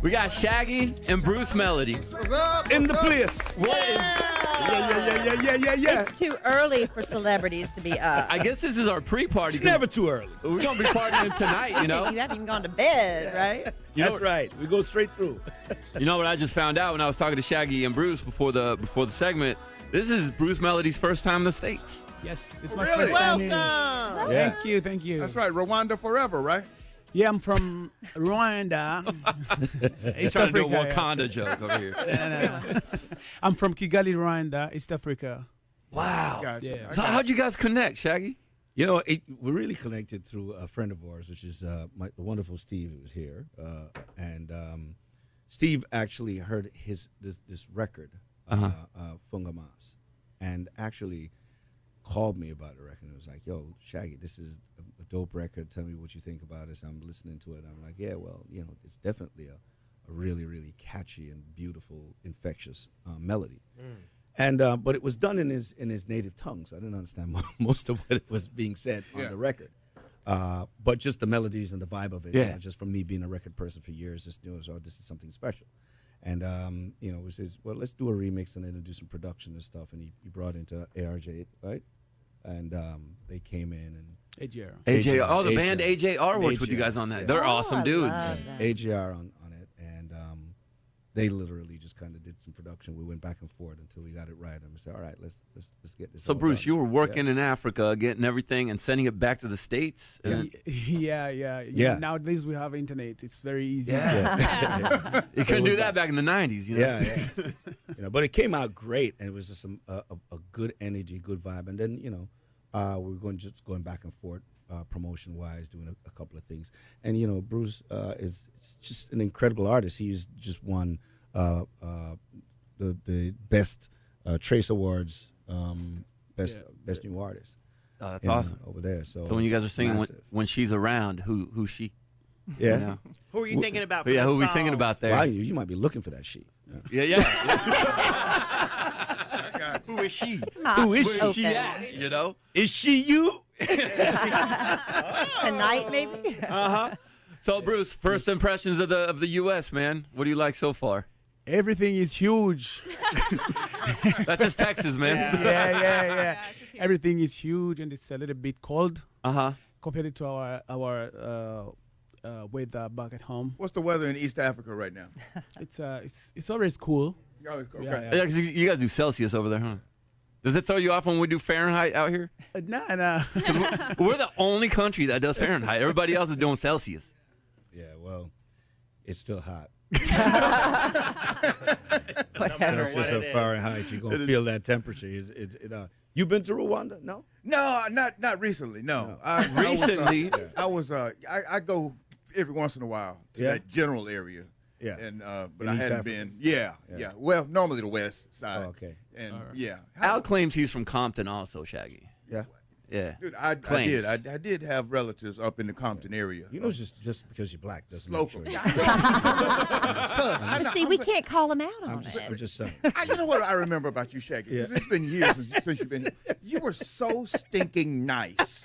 We got Shaggy and Bluce Melody. What's up? In the place. What is? Yeah. It's too early for celebrities to be up. I guess this is our pre-party. It's never too early. We're gonna be partying tonight, you know. You haven't even gone to bed, right? That's right. We go straight through. You know what I just found out when I was talking to Shaggy and Bluce before the segment? This is Bluce Melody's first time in the States. Yes, it's my Really? first time. Welcome. Yeah. Thank you. That's right. Rwanda forever, right? Yeah, I'm from Rwanda. He's trying to do a Wakanda joke over here. No. I'm from Kigali, Rwanda, East Africa. Wow. Gotcha. Yeah. So how'd you guys connect, Shaggy? You know, we're really connected through a friend of ours, which is the wonderful Steve, who was here. And Steve actually heard this record, Fungamas, and actually called me about the record. It was like, yo, Shaggy, this is a dope record. Tell me what you think about it. So I'm listening to it. I'm like, yeah, well, you know, it's definitely a really, really catchy and beautiful, infectious melody. And but it was done in his native tongue, so I didn't understand most of what was being said on the record. But just the melodies and the vibe of it, you know, just from me being a record person for years, just knew, so this is something special. And you know, we said, well, let's do a remix and then do some production and stuff. And he brought into ARJ, right? And they came in and AJR. Oh, the band AJR worked with you guys on that. Yeah. They're awesome dudes. AJR on it, and they literally just kind of did some production. We went back and forth until we got it right, and we said, all right, let's get this. So all Bluce, done. you were working in Africa, getting everything and sending it back to the States. Yeah. Nowadays we have internet. It's very easy. You couldn't do that back in the '90s, you know. Yeah. You know, but it came out great, and it was just a good energy, good vibe. And then, you know, we were going back and forth promotion-wise, doing a couple of things. And, you know, Bluce is just an incredible artist. He's just won the best Trace Awards, best new artist. Oh, that's awesome. Over there. So when you guys are singing massive. when she's around, who's she? Yeah. You know? Who are you thinking about for Yeah, this who are we song? singing about there? Wow, you might be looking for that sheet. Yeah. Who is she? Who is Where's she? she at? You know? Is she you? Tonight, maybe? So Bluce, first impressions of the U.S., man. What do you like so far? Everything is huge. That's just Texas, man. Yeah. Everything is huge, and it's a little bit cold Uh-huh. compared to our weather back at home. What's the weather in East Africa right now? It's always cool. Oh, okay. Yeah. Yeah, 'cause you guys do Celsius over there, huh? Does it throw you off when we do Fahrenheit out here? Nah. We're the only country that does Fahrenheit. Everybody else is doing Celsius. Yeah, well, it's still hot. Whatever. Celsius or Fahrenheit, you're going to feel that temperature. You been to Rwanda? No? No, not recently. No. Recently? I go every once in a while to that general area. Yeah. And but In I East hadn't Africa? been. Yeah. Well, normally the west side. Oh, okay. And yeah. Al claims he's from Compton also, Shaggy. Yeah. Yeah. Dude, I Claims. did. I did have relatives up in the Compton area. You know, just because you're black doesn't Local. make sure. See, we can't call them out on I'm it. just saying. You know what I remember about you, Shaggy? 'Cause it's been years since you've been here. You were so stinking nice.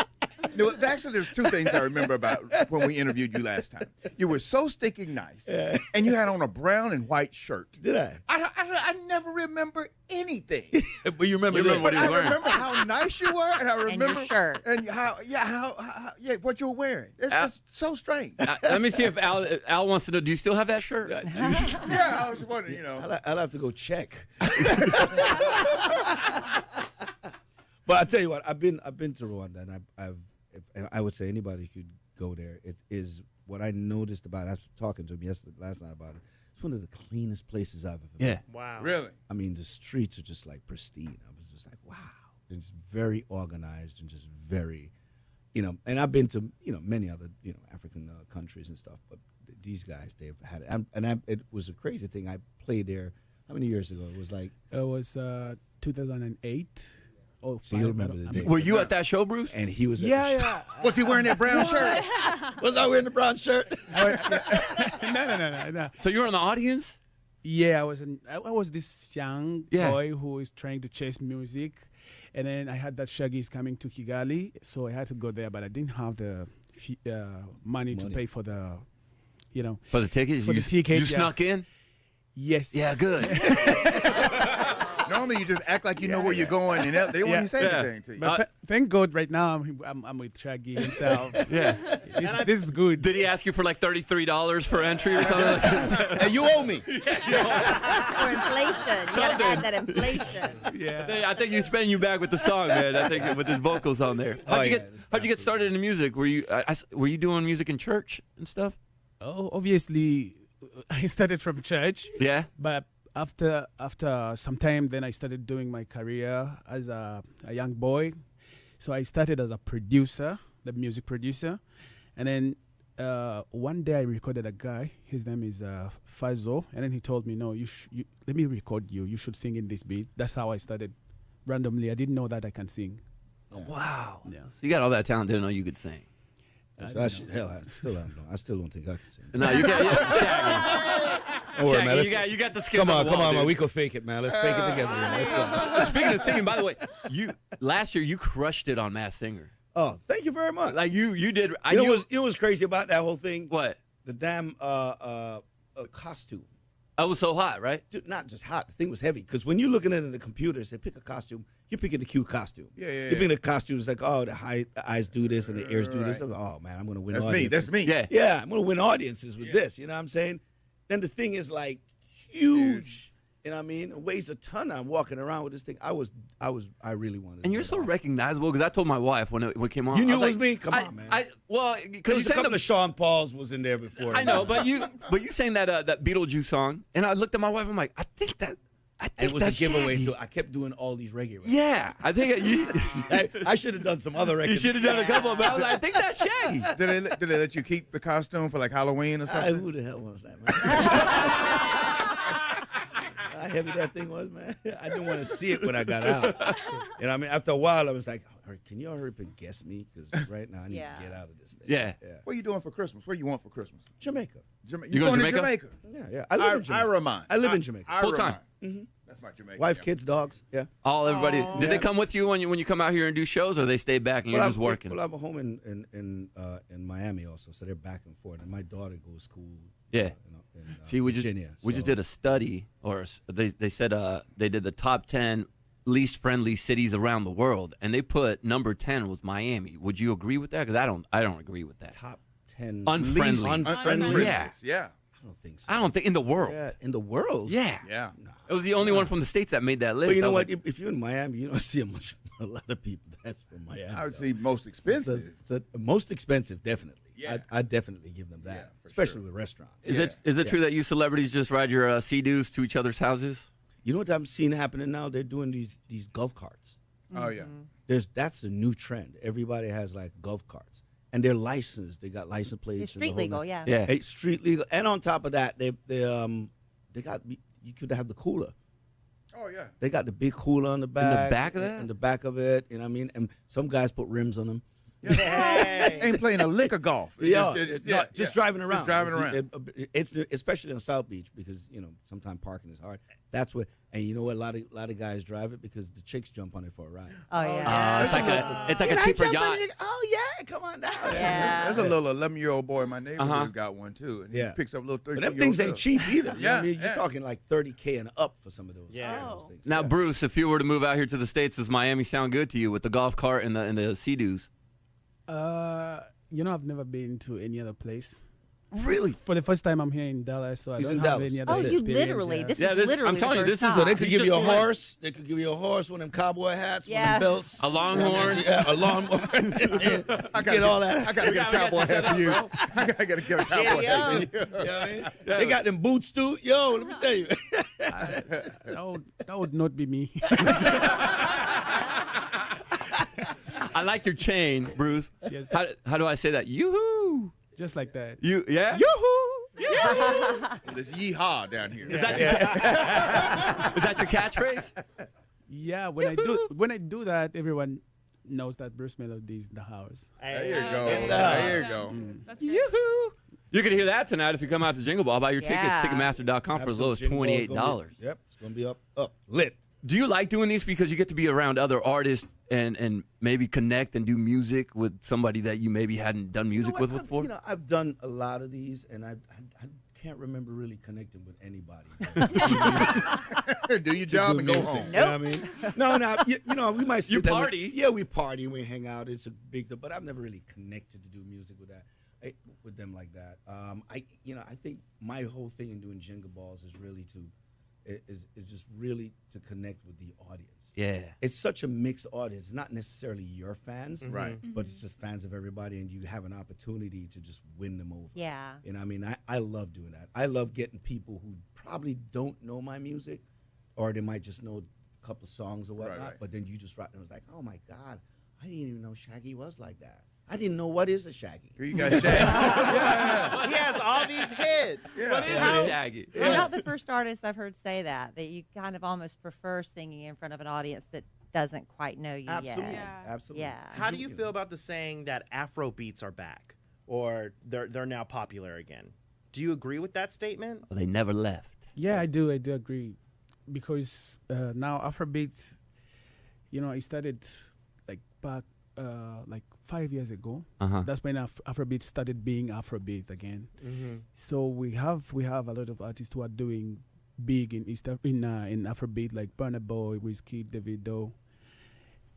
No, actually, there's two things I remember about when we interviewed you last time. You were so stinking nice, and you had on a brown and white shirt. Did I? I never remember anything. But you remember You remember what But he I was wearing. remember how nice you were, and I remember your shirt. and how what you were wearing. It's just so strange. Let me see if Al wants to know. Do you still have that shirt? Yeah, I was wondering, you know. I'll have to go check. But I tell you what, I've been to Rwanda, and I would say anybody could go there. It is what I noticed about. I was talking to him last night about it. It's one of the cleanest places I've ever been. Wow. Really? I mean, the streets are just like pristine. I was just like, wow. It's very organized and just very, you know. And I've been to many other African countries and stuff, but these guys, they've had it. It was a crazy thing. I played there. How many years ago? It was like. It was 2008. Oh, So you remember the day? Were you at that show, Bluce? And he was. At the show. Yeah. Was he wearing that brown shirt? Was I wearing the brown shirt? No. So you were in the audience? Yeah, I was this young Yeah. boy who is trying to chase music, and then I heard that Shaggy is coming to Kigali, so I had to go there, but I didn't have the money to pay for the you know. For the tickets? For the tickets, You yeah. snuck in? Yes. Yeah, good. Normally, you just act like you know where you're going, and they won't even say anything to you. But thank God, right now I'm with Shaggy himself. Yeah. This is good. Did he ask you for like $33 for entry or something like that? And you owe me. For inflation. You gotta add that inflation. Yeah. I think he's paying you back with the song, man. I think with his vocals on there. How'd you get started in music? Were you doing music in church and stuff? Oh, obviously, I started from church. Yeah. But after some time, then I started doing my career as a young boy. So I started as a producer, the music producer. And then one day I recorded a guy. His name is Fazzo. And then he told me, no, let me record you. You should sing in this beat. That's how I started randomly. I didn't know that I can sing. Oh, wow. Yeah. So you got all that talent, didn't know you could sing. I still don't think I can sing. No, you got Shaggy. Don't worry, man. Shaggy, you got the skills. Come on, wall, man. dude. We can fake it, man. Let's fake it together. Man. Let's go. Speaking of singing, by the way, last year you crushed it on Masked Singer. Oh, thank you very much. Like you did. You know what was crazy about that whole thing? What? The damn costume. I was so hot, right? Dude, not just hot. The thing was heavy. Because when you're looking at it in the computer, say pick a costume. You're picking a cute costume. You're picking a costume. It's like, oh, the eyes do this and the ears do this. Like, oh man, I'm gonna win. That's me. Yeah. Yeah, I'm gonna win audiences with this. You know what I'm saying? Then the thing is like huge. You know what I mean? It weighs a ton. I'm walking around with this thing. I really wanted. And you're so recognizable because I told my wife when it came on. You knew I it was like, me? Come on, man. Because you a couple of Sean Pauls was in there before. I know, but you sang that Beetlejuice song, and I looked at my wife. I'm like, I think it was a giveaway Shaggy. too. I kept doing all these reggae records. Yeah, I think I should have done some other records. you should have done a couple, but I was like, I think that's Shaggy. Did they let you keep the costume for like Halloween or something? Who the hell was that, man? How heavy that thing was, man. I didn't want to see it when I got out. You know what I mean? After a while, I was like, all right, can you hurry up and guess me? Because right now I need to get out of this thing. Yeah. What are you doing for Christmas? What do you want for Christmas? Jamaica. You going to Jamaica? Yeah. I live in Jamaica. I live in Jamaica. Full time. That's my Jamaica. Wife, kids, dogs. Yeah. Everybody. Did they come with you when you come out here and do shows, or they stay back and you're just working? Well, I have a home in Miami also, so they're back and forth. And my daughter goes to school. Yeah. In See, we Virginia, just did a study, or they said they did the top 10 least friendly cities around the world, and they put number 10 was Miami. Would you agree with that? Because I don't agree with that. Top 10 unfriendly. Unfriendly. Yeah. I don't think so. I don't think in the world. Yeah, in the world. Yeah. Yeah. It was the only one from the States that made that list. But you know I was what? If you're in Miami, you don't see a lot of people that's from Miami. I would say most expensive. Most expensive, definitely. Yeah. I'd definitely give them that, Yeah, for especially sure. with restaurants. Is it true that you celebrities just ride your Sea-Doos to each other's houses? You know what I'm seeing happening now? They're doing these golf carts. Oh, yeah. That's a new trend. Everybody has like golf carts, and they're licensed. They got license plates. It's street legal, yeah. Yeah. It's street legal, and on top of that, they got you could have the cooler. Oh, yeah. They got the big cooler on the back. back of that? In the back of it, you know what I mean? And some guys put rims on them. Ain't playing a lick of golf. Just driving around. Just driving around. It's especially on South Beach because sometimes parking is hard. That's what, and you know what? A lot of guys drive it because the chicks jump on it for a ride. Oh, yeah. It's like a cheaper yacht. Oh yeah, come on down. Yeah. There's a little 11-year-old boy in my neighborhood who's got one too, and he Yeah. picks up a little 13-year-old. But them things ain't cheap either. You know what I Yeah, mean? You're yeah. talking like $30K and up for some of those. Yeah. those things. Now, Yeah. Bruce, if you were to move out here to the States, does Miami sound good to you with the golf cart and the Sea-Doos? I've never been to any other place. Really? For the first time, I'm here in Dallas, so I He's don't in have Dallas. any other Oh, you experience. literally. Yeah. This Yeah, is this- literally I'm telling you, the this first is- So they time. could He give you a just went- horse. They could give you a horse, one of them cowboy hats, one Yeah. of them belts. A longhorn? Yeah, a lawnmower. I Get all that. I gotta get a cowboy hat for you. I gotta get a cowboy hat for you. You know what I mean? They got them boots too. Yo, let me tell you. That would not be me. I like your chain, Bruce. Yes. How do I say that? Yoo-hoo! Just like that. Yeah? This yeehaw down here. Is that your catchphrase? Yeah, when I do that, everyone knows that Bruce Melody is in the house. There you go. There you go. Yoo-hoo! You can hear that tonight if you come out to Jingle Ball. Buy your tickets, Yeah. Ticketmaster.com for as low as $28. Yep, it's gonna be up lit. Do you like doing these because you get to be around other artists and maybe connect and do music with somebody that you maybe hadn't done music with before? I've done a lot of these, and I can't remember really connecting with anybody. Do your job and go home. You know what I mean? No, we might sit You there party. We party, we hang out. It's a big deal, but I've never really connected to do music with with them like that. I think my whole thing in doing Jenga Balls is really is just really to connect with the audience. Yeah. It's such a mixed audience. It's not necessarily your fans, Right. but it's just fans of everybody, and you have an opportunity to just win them over. Yeah. You know what I mean? I love doing that. I love getting people who probably don't know my music, or they might just know a couple of songs or whatnot, Right. but then you just write them. It's like, oh, my God, I didn't even know Shaggy was like that. I didn't know what is a Shaggy. You got Shaggy. Yeah. He has all these hits. Yeah. What is a Shaggy? You're not the first artist I've heard say that you kind of almost prefer singing in front of an audience that doesn't quite know you Absolutely. yet. Absolutely. Yeah. How do you feel about the saying that Afro beats are back, or they're now popular again? Do you agree with that statement? Well, they never left. Yeah, I do agree, because now Afrobeat, I started like back like 5 years ago. That's when Afrobeat started being Afrobeat again. So we have a lot of artists who are doing big in Afrobeat, like Burna Boy, Wizkid, Davido.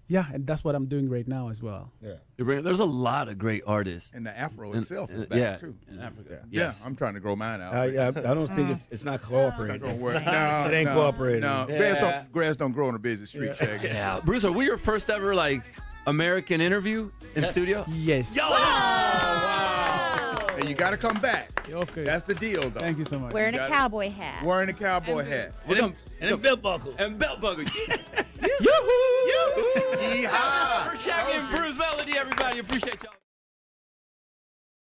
Yeah, and that's what I'm doing right now as well. Yeah. There's a lot of great artists. And the Afro in- itself is back, too. in Africa. Yeah, Yes. I'm trying to grow mine out. I don't think it's not cooperating. Not gonna work. No, It ain't cooperating. No, Yeah. grass don't grow on a busy street, Shaggy. Yeah. Bruce, are we your first ever American interview in studio? Yes. Yo! And you got to come back. Okay. That's the deal, though. Thank you so much. Wearing a got it. cowboy hat. Wearing a cowboy hat. And belt buckle. And belt buckle. Yeehaw! For Shaggy and Bruce Melody, everybody. Appreciate y'all.